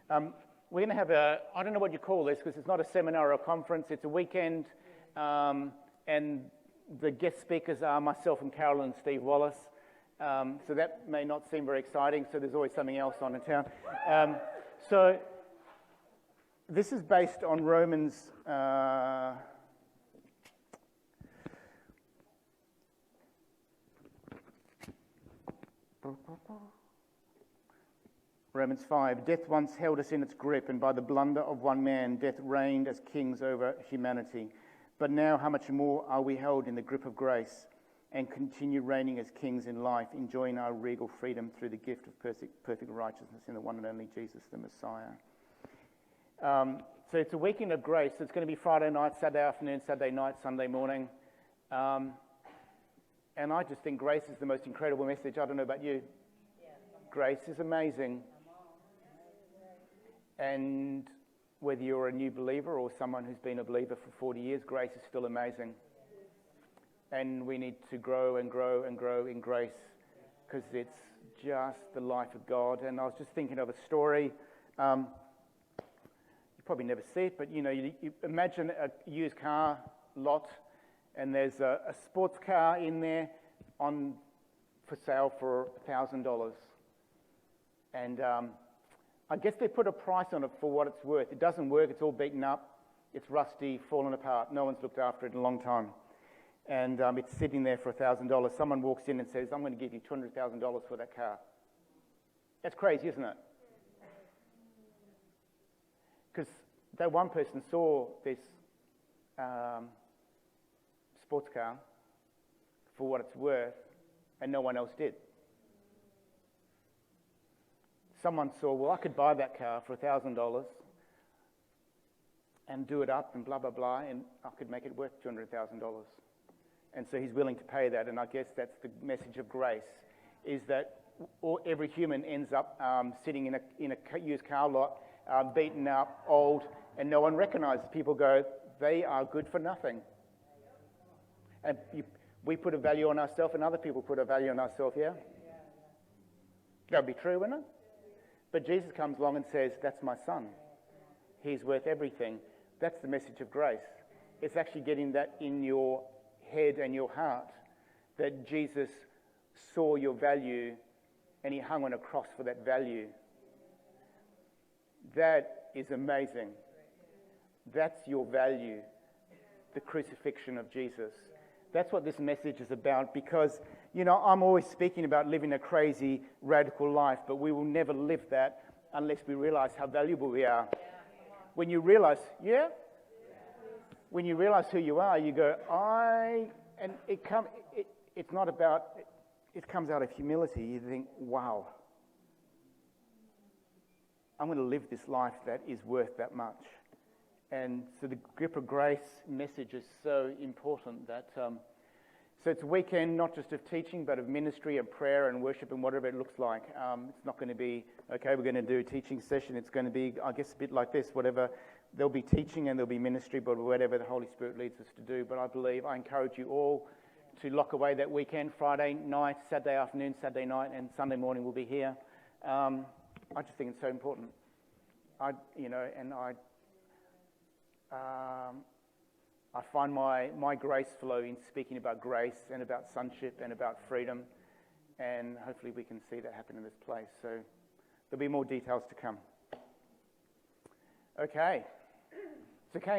We're going to have I don't know what you call this because it's not a seminar or a conference, it's a weekend, and the guest speakers are myself and Carolyn and Steve Wallace. So that may not seem very exciting, so there's always something else on in town. So this is based on Romans... Romans 5, death once held us in its grip, and by the blunder of one man, death reigned as kings over humanity. But now how much more are we held in the grip of grace and continue reigning as kings in life, enjoying our regal freedom through the gift of perfect righteousness in the one and only Jesus, the Messiah. So it's a weekend of grace. It's going to be Friday night, Saturday afternoon, Saturday night, Sunday morning. And I just think grace is the most incredible message. I don't know about you. Grace is amazing. And whether you're a new believer or someone who's been a believer for 40 years, grace is still amazing. And we need to grow and grow and grow in grace because it's just the life of God. And I was just thinking of a story. You probably never see it, but you imagine a used car lot and there's a sports car in there for sale for $1,000. And I guess they put a price on it for what it's worth. It doesn't work, it's all beaten up, it's rusty, fallen apart, no one's looked after it in a long time. And it's sitting there for $1,000. Someone walks in and says, I'm going to give you $200,000 for that car. That's crazy, isn't it? Because that one person saw this sports car for what it's worth, and no one else did. Someone saw, well, I could buy that car for $1,000 and do it up and blah, blah, blah, and I could make it worth $200,000. And so he's willing to pay that, and I guess that's the message of grace, is that every human ends up sitting in a used car lot, beaten up, old, and no one recognizes. People go, they are good for nothing. And we put a value on ourselves, and other people put a value on ourselves, yeah? That would be true, wouldn't it? But Jesus comes along and says, that's my son. He's worth everything. That's the message of grace. It's actually getting that in your head and your heart, that Jesus saw your value and he hung on a cross for that value. That is amazing. That's your value, the crucifixion of Jesus. That's what this message is about, because, I'm always speaking about living a crazy, radical life, but we will never live that unless we realize how valuable we are. When you realize, when you realize who you are, you go, and it's not about, it comes out of humility. You think, wow, I'm going to live this life that is worth that much. And so the grip of grace message is so important that, so it's a weekend not just of teaching, but of ministry and prayer and worship and whatever it looks like. It's not going to be, okay, we're going to do a teaching session. It's going to be, I guess, a bit like this, whatever. There'll be teaching and there'll be ministry, but whatever the Holy Spirit leads us to do. But I encourage you all to lock away that weekend, Friday night, Saturday afternoon, Saturday night, and Sunday morning we'll be here. I just think it's so important. I find my grace flow in speaking about grace and about sonship and about freedom, and hopefully we can see that happen in this place. So there'll be more details to come. Okay. So Kane.